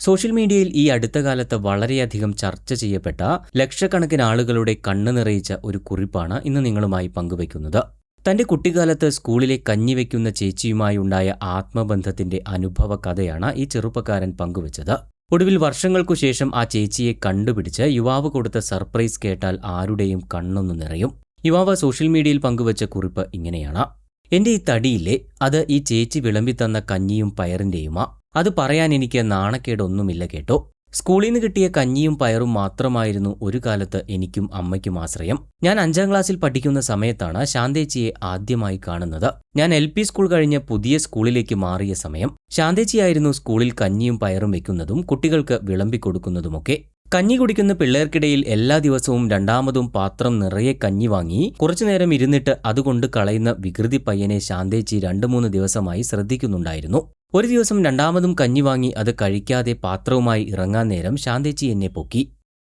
Social മീഡിയയിൽ ഈ അടുത്ത കാലത്ത് വളരെയധികം ചർച്ച ചെയ്യപ്പെട്ട ലക്ഷക്കണക്കിന് ആളുകളുടെ കണ്ണ് നിറയിച്ച ഒരു കുറിപ്പാണ് ഇന്ന് നിങ്ങളുമായി പങ്കുവയ്ക്കുന്നത്. തന്റെ കുട്ടിക്കാലത്ത് സ്കൂളിലെ കഞ്ഞി വയ്ക്കുന്ന ചേച്ചിയുമായി ഉണ്ടായ ആത്മബന്ധത്തിന്റെ അനുഭവ കഥയാണ് ഈ ചെറുപ്പക്കാരൻ പങ്കുവച്ചത്. ഒടുവിൽ വർഷങ്ങൾക്കു ശേഷം ആ ചേച്ചിയെ കണ്ടുപിടിച്ച് യുവാവ് കൊടുത്ത സർപ്രൈസ് കേട്ടാൽ ആരുടെയും കണ്ണൊന്നു നിറയും. യുവാവ് സോഷ്യൽ മീഡിയയിൽ പങ്കുവച്ച കുറിപ്പ് ഇങ്ങനെയാണ്: എന്റെ ഈ തടിയില്ലേ, അത് ഈ ചേച്ചി വിളമ്പിത്തന്ന കഞ്ഞിയും പയറിന്റെയുമാ. അത് പറയാൻ എനിക്ക് നാണക്കേടൊന്നുമില്ല കേട്ടോ. സ്കൂളിൽ നിന്ന് കിട്ടിയ കഞ്ഞിയും പയറും മാത്രമായിരുന്നു ഒരു കാലത്ത് എനിക്കും അമ്മയ്ക്കും ആശ്രയം. ഞാൻ 5ാം ക്ലാസ്സിൽ പഠിക്കുന്ന സമയത്താണ് ശാന്തേച്ചിയെ ആദ്യമായി കാണുന്നത്. ഞാൻ LP സ്കൂൾ കഴിഞ്ഞ് പുതിയ സ്കൂളിലേക്ക് മാറിയ സമയം. ശാന്തേച്ചിയായിരുന്നു സ്കൂളിൽ കഞ്ഞിയും പയറും വെക്കുന്നതും കുട്ടികൾക്ക് വിളമ്പിക്കൊടുക്കുന്നതുമൊക്കെ. കഞ്ഞി കുടിക്കുന്ന പിള്ളേർക്കിടയിൽ എല്ലാ ദിവസവും രണ്ടാമതും പാത്രം നിറയെ കഞ്ഞി വാങ്ങി കുറച്ചുനേരം ഇരുന്നിട്ട് അതുകൊണ്ട് കളയുന്ന വികൃതി പയ്യനെ ശാന്തേച്ചി 2-3 ദിവസമായി ശ്രദ്ധിക്കുന്നുണ്ടായിരുന്നു. ഒരു ദിവസം രണ്ടാമതും കഞ്ഞി വാങ്ങി അത് കഴിക്കാതെ പാത്രവുമായി ഇറങ്ങാൻ നേരം ശാന്തേച്ചി എന്നെ പൊക്കി.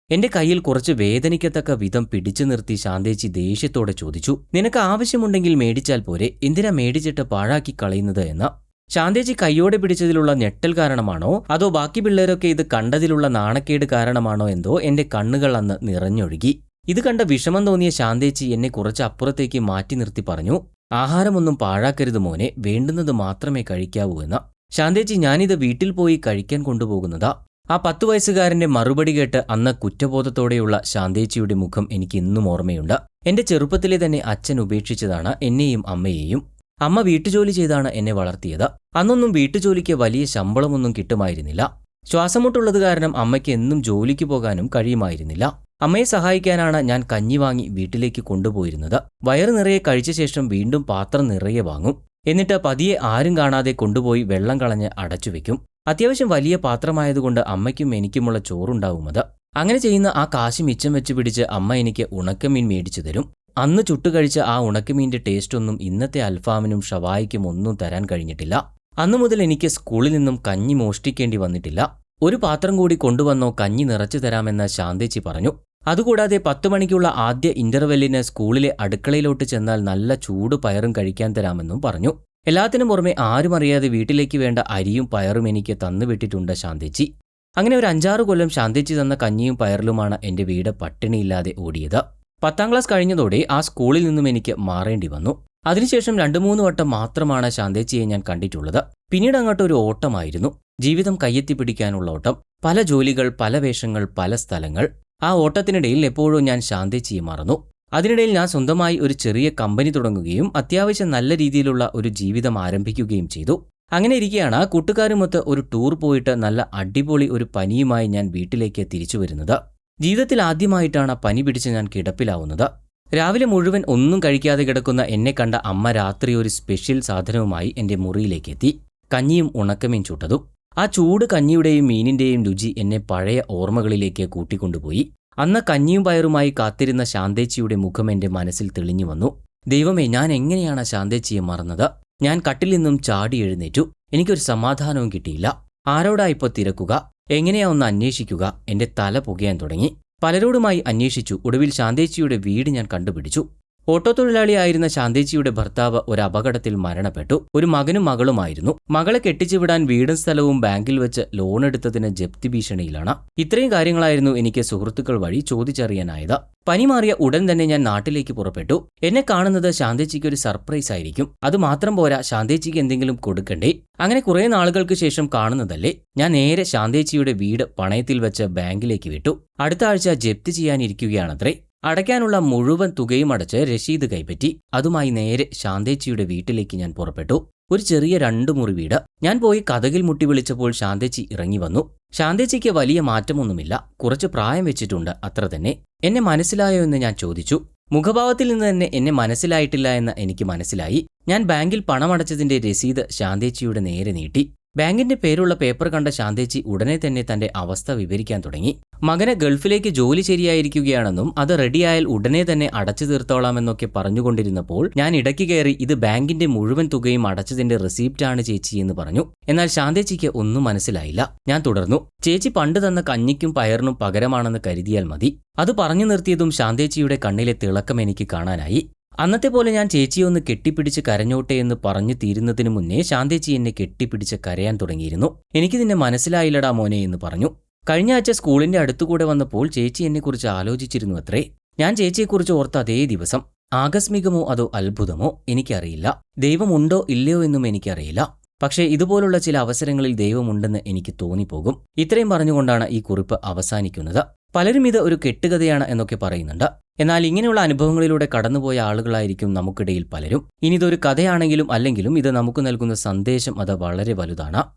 എന്റെ കയ്യിൽ കുറച്ച് വേദനിക്കത്തക്ക വിധം പിടിച്ചു നിർത്തി ശാന്തേച്ചി ദേഷ്യത്തോടെ ചോദിച്ചു, നിനക്ക് ആവശ്യമുണ്ടെങ്കിൽ മേടിച്ചാൽ പോരെ, എന്തിനാ മേടിച്ചിട്ട് പാഴാക്കി കളയുന്നത് എന്ന്. ശാന്തേച്ചി കയ്യോടെ പിടിച്ചതിലുള്ള ഞെട്ടൽ കാരണമാണോ അതോ ബാക്കി പിള്ളേരൊക്കെ ഇത് കണ്ടതിലുള്ള നാണക്കേട് കാരണമാണോ എന്തോ എന്റെ കണ്ണുകൾ അന്ന് നിറഞ്ഞൊഴുകി. ഇത് കണ്ട വിഷമം തോന്നിയ ശാന്തേച്ചി എന്നെ കുറച്ച് അപ്പുറത്തേക്ക് മാറ്റി നിർത്തി പറഞ്ഞു, ആഹാരമൊന്നും പാഴാക്കരുത് മോനെ, വേണ്ടുന്നത് മാത്രമേ കഴിക്കാവൂ എന്ന്. ശാന്തേച്ചി, ഞാനിത് വീട്ടിൽ പോയി കഴിക്കാൻ കൊണ്ടുപോകുന്നതാ. ആ 10 വയസ്സുകാരന്റെ മറുപടി കേട്ട് അന്ന് കുറ്റബോധത്തോടെയുള്ള ശാന്തേച്ചിയുടെ മുഖം എനിക്ക് ഇന്നും ഓർമ്മയുണ്ട്. എന്റെ ചെറുപ്പത്തിലെ തന്നെ അച്ഛൻ ഉപേക്ഷിച്ചതാണ് എന്നെയും അമ്മയെയും. അമ്മ വീട്ടുജോലി ചെയ്താണ് എന്നെ വളർത്തിയത്. അന്നൊന്നും വീട്ടുജോലിക്ക് വലിയ ശമ്പളമൊന്നും കിട്ടുമായിരുന്നില്ല. ശ്വാസമുട്ടുള്ളത് കാരണം അമ്മയ്ക്ക് എന്നും ജോലിക്ക് പോകാനും കഴിയുമായിരുന്നില്ല. അമ്മയെ സഹായിക്കാനാണ് ഞാൻ കഞ്ഞി വാങ്ങി വീട്ടിലേക്ക് കൊണ്ടുപോയിരുന്നത്. വയറ് നിറയെ കഴിച്ച ശേഷം വീണ്ടും പാത്രം നിറയെ വാങ്ങും. എന്നിട്ട് പതിയെ ആരും കാണാതെ കൊണ്ടുപോയി വെള്ളം കളഞ്ഞ് അടച്ചുവെക്കും. അത്യാവശ്യം വലിയ പാത്രമായതുകൊണ്ട് അമ്മയ്ക്കും എനിക്കുമുള്ള ചോറുണ്ടാവുമത്. അങ്ങനെ ചെയ്യുന്ന ആ കാശ് മിച്ചം വെച്ച് പിടിച്ച് അമ്മ എനിക്ക് ഉണക്കമീൻ മേടിച്ചു തരും. അന്ന് ചുട്ടുകഴിച്ച ആ ഉണക്കമീൻ്റെ ടേസ്റ്റൊന്നും ഇന്നത്തെ അൽഫാമിനും ഷവായിക്കും ഒന്നും തരാൻ കഴിഞ്ഞിട്ടില്ല. അന്നു മുതൽ എനിക്ക് സ്കൂളിൽ നിന്നും കഞ്ഞി മോഷ്ടിക്കേണ്ടി വന്നിട്ടില്ല. ഒരു പാത്രം കൂടി കൊണ്ടുവന്നോ, കഞ്ഞി നിറച്ചു തരാമെന്ന് ശാന്തേച്ചി പറഞ്ഞു. അതുകൂടാതെ 10 മണിക്കുള്ള ആദ്യ ഇന്റർവെല്ലിന് സ്കൂളിലെ അടുക്കളയിലോട്ട് ചെന്നാൽ നല്ല ചൂട് പയറും കഴിക്കാൻ തരാമെന്നും പറഞ്ഞു. എല്ലാത്തിനും പുറമെ ആരും അറിയാതെ വീട്ടിലേക്ക് വേണ്ട അരിയും പയറും എനിക്ക് തന്നുവിട്ടിട്ടുണ്ട് ശാന്തേച്ചി. അങ്ങനെ ഒരു 5-6 കൊല്ലം ശാന്തേച്ചി തന്ന കഞ്ഞിയും പയറിലുമാണ് എൻ്റെ വീട് പട്ടിണിയില്ലാതെ ഓടിയത്. 10ാം ക്ലാസ് കഴിഞ്ഞതോടെ ആ സ്കൂളിൽ നിന്നും എനിക്ക് മാറേണ്ടി വന്നു. അതിനുശേഷം 2-3 വട്ടം മാത്രമാണ് ശാന്തേച്ചിയെ ഞാൻ കണ്ടിട്ടുള്ളത്. പിന്നീട് അങ്ങോട്ട് ഒരു ഓട്ടമായിരുന്നു. ജീവിതം കയ്യെത്തി പിടിക്കാനുള്ള ഓട്ടം. പല ജോലികൾ, പല വേഷങ്ങൾ, പല സ്ഥലങ്ങൾ. ആ ഓട്ടത്തിനിടയിൽ എപ്പോഴും ഞാൻ ശാന്തേച്ചിയെ മറന്നു. അതിനിടയിൽ ഞാൻ സ്വന്തമായി ഒരു ചെറിയ കമ്പനി തുടങ്ങുകയും അത്യാവശ്യം നല്ല രീതിയിലുള്ള ഒരു ജീവിതം ആരംഭിക്കുകയും ചെയ്തു. അങ്ങനെ ഇരിക്കെയാണ് കൂട്ടുകാരുമൊത്ത് ഒരു ടൂർ പോയിട്ട് നല്ല അടിപൊളി ഒരു പനിയുമായി ഞാൻ വീട്ടിലേക്ക് തിരിച്ചു വരുന്നത്. ജീവിതത്തിൽ ആദ്യമായിട്ടാണ് പനി പിടിച്ച് ഞാൻ കിടപ്പിലാവുന്നത്. രാവിലെ മുഴുവൻ ഒന്നും കഴിക്കാതെ കിടക്കുന്ന എന്നെ കണ്ട അമ്മ രാത്രി ഒരു സ്പെഷ്യൽ സാധനവുമായി എൻ്റെ മുറിയിലേക്ക് എത്തി. കഞ്ഞിയും ഉണക്കമീൻ ചുട്ടതും. ആ ചൂട് കഞ്ഞിയുടെയും മീനിന്റെയും രുചി എന്നെ പഴയ ഓർമ്മകളിലേക്ക് കൂട്ടിക്കൊണ്ടുപോയി. അന്ന് കഞ്ഞിയും പയറുമായി കാത്തിരുന്ന ശാന്തേച്ചിയുടെ മുഖം എൻ്റെ മനസ്സിൽ തെളിഞ്ഞു വന്നു. ദൈവമേ, ഞാൻ എങ്ങനെയാണ് ശാന്തേച്ചിയെ മറന്നത്? ഞാൻ കട്ടിൽ നിന്നും ചാടി എഴുന്നേറ്റു. എനിക്കൊരു സമാധാനവും കിട്ടിയില്ല. ആരോടാ ഇപ്പോൾ തിരക്കുക? എങ്ങനെയാ ഒന്ന് അന്വേഷിക്കുക? എൻ്റെ തല പുകയാൻ തുടങ്ങി. പലരോടുമായി അന്വേഷിച്ചു. ഒടുവിൽ ശാന്തേച്ചിയുടെ വീട് ഞാൻ കണ്ടുപിടിച്ചു. ഓട്ടോ തൊഴിലാളിയായിരുന്ന ശാന്തേച്ചിയുടെ ഭർത്താവ് ഒരു അപകടത്തിൽ മരണപ്പെട്ടു. ഒരു മകനും മകളുമായിരുന്നു. മകളെ കെട്ടിച്ചുവിടാൻ വീടും സ്ഥലവും ബാങ്കിൽ വെച്ച് ലോൺ എടുത്തതിന് ജപ്തി ഭീഷണിയിലാണ്. ഇത്രയും കാര്യങ്ങളായിരുന്നു എനിക്ക് സുഹൃത്തുക്കൾ വഴി ചോദിച്ചറിയാനായത്. പനി മാറിയ ഉടൻ തന്നെ ഞാൻ നാട്ടിലേക്ക് പുറപ്പെട്ടു. എന്നെ കാണുന്നത് ശാന്തേച്ചിക്ക് ഒരു സർപ്രൈസ് ആയിരിക്കും. അതുമാത്രം പോരാ, ശാന്തേച്ചിക്ക് എന്തെങ്കിലും കൊടുക്കണ്ടേ? അങ്ങനെ കുറെ നാളുകൾക്ക് ശേഷം കാണുന്നതല്ലേ. ഞാൻ നേരെ ശാന്തേച്ചിയുടെ വീട് പണയത്തിൽ വെച്ച് ബാങ്കിലേക്ക് വിട്ടു. അടുത്ത ആഴ്ച ജപ്തി ചെയ്യാനിരിക്കുകയാണത്രേ. അടയ്ക്കാനുള്ള മുഴുവൻ തുകയും അടച്ച് രശീത് കൈപ്പറ്റി. അതുമായി നേരെ ശാന്തേച്ചിയുടെ വീട്ടിലേക്ക് ഞാൻ പുറപ്പെട്ടു. ഒരു ചെറിയ 2 മുറി വീട്. ഞാൻ പോയി കതകിൽ മുട്ടി വിളിച്ചപ്പോൾ ശാന്തേച്ചി ഇറങ്ങി വന്നു. ശാന്തേച്ചിക്ക് വലിയ മാറ്റമൊന്നുമില്ല. കുറച്ച് പ്രായം വെച്ചിട്ടുണ്ട്, അത്ര തന്നെ. എന്നെ മനസ്സിലായോ എന്ന് ഞാൻ ചോദിച്ചു. മുഖഭാവത്തിൽ നിന്ന് തന്നെ എന്നെ മനസ്സിലായിട്ടില്ല എന്ന് എനിക്ക് മനസ്സിലായി. ഞാൻ ബാങ്കിൽ പണമടച്ചതിന്റെ രസീത് ശാന്തേച്ചിയുടെ നേരെ നീട്ടി. ബാങ്കിന്റെ പേരുള്ള പേപ്പർ കണ്ട ശാന്തേച്ചി ഉടനെ തന്നെ തന്റെ അവസ്ഥ വിവരിക്കാൻ തുടങ്ങി. മകന് ഗൾഫിലേക്ക് ജോലി ശരിയായിരിക്കുകയാണെന്നും അത് റെഡിയായാൽ ഉടനെ തന്നെ അടച്ചു തീർത്തോളാമെന്നൊക്കെ പറഞ്ഞുകൊണ്ടിരുന്നപ്പോൾ ഞാൻ ഇടയ്ക്ക് കയറി, ഇത് ബാങ്കിന്റെ മുഴുവൻ തുകയും അടച്ചതിന്റെ റെസിപ്റ്റാണ് ചേച്ചി എന്ന് പറഞ്ഞു. എന്നാൽ ശാന്തേച്ചിക്ക് ഒന്നും മനസ്സിലായില്ല. ഞാൻ തുടർന്നു, ചേച്ചി പണ്ട് തന്ന കഞ്ഞിക്കും പയറിനും പകരമാണെന്ന് കരുതിയാൽ മതി. അത് പറഞ്ഞു നിർത്തിയതും ശാന്തേച്ചിയുടെ കണ്ണിലെ തിളക്കം എനിക്ക് കാണാനായി. അന്നത്തെ പോലെ ഞാൻ ചേച്ചിയെ ഒന്ന് കെട്ടിപ്പിടിച്ച് കരഞ്ഞോട്ടെ എന്ന് പറഞ്ഞു തീരുന്നതിന് മുന്നേ ശാന്തേച്ചി എന്നെ കെട്ടിപ്പിടിച്ച് കരയാൻ തുടങ്ങിയിരുന്നു. എനിക്ക് നിന്നെ മനസ്സിലായില്ലടാ മോനെ എന്ന് പറഞ്ഞു. കഴിഞ്ഞ ആഴ്ച സ്കൂളിന്റെ അടുത്തുകൂടെ വന്നപ്പോൾ ചേച്ചി എന്നെക്കുറിച്ച് ആലോചിച്ചിരുന്നു അത്രേ. ഞാൻ ചേച്ചിയെക്കുറിച്ച് ഓർത്ത അതേ ദിവസം. ആകസ്മികമോ അതോ അത്ഭുതമോ എനിക്കറിയില്ല. ദൈവമുണ്ടോ ഇല്ലയോ എന്നും എനിക്കറിയില്ല. പക്ഷേ ഇതുപോലുള്ള ചില അവസരങ്ങളിൽ ദൈവമുണ്ടെന്ന് എനിക്ക് തോന്നിപ്പോകും. ഇത്രയും പറഞ്ഞുകൊണ്ടാണ് ഈ കുറിപ്പ് അവസാനിക്കുന്നത്. പലരും ഇത് ഒരു കെട്ടുകഥയാണ് എന്നൊക്കെ പറയുന്നുണ്ട്. എന്നാൽ ഇങ്ങനെയുള്ള അനുഭവങ്ങളിലൂടെ കടന്നുപോയ ആളുകളായിരിക്കും നമുക്കിടയിൽ പലരും. ഇനി ഇതൊരു കഥയാണെങ്കിലും അല്ലെങ്കിലും ഇത് നമുക്ക് നൽകുന്ന സന്ദേശം അത് വളരെ വലുതാണ്.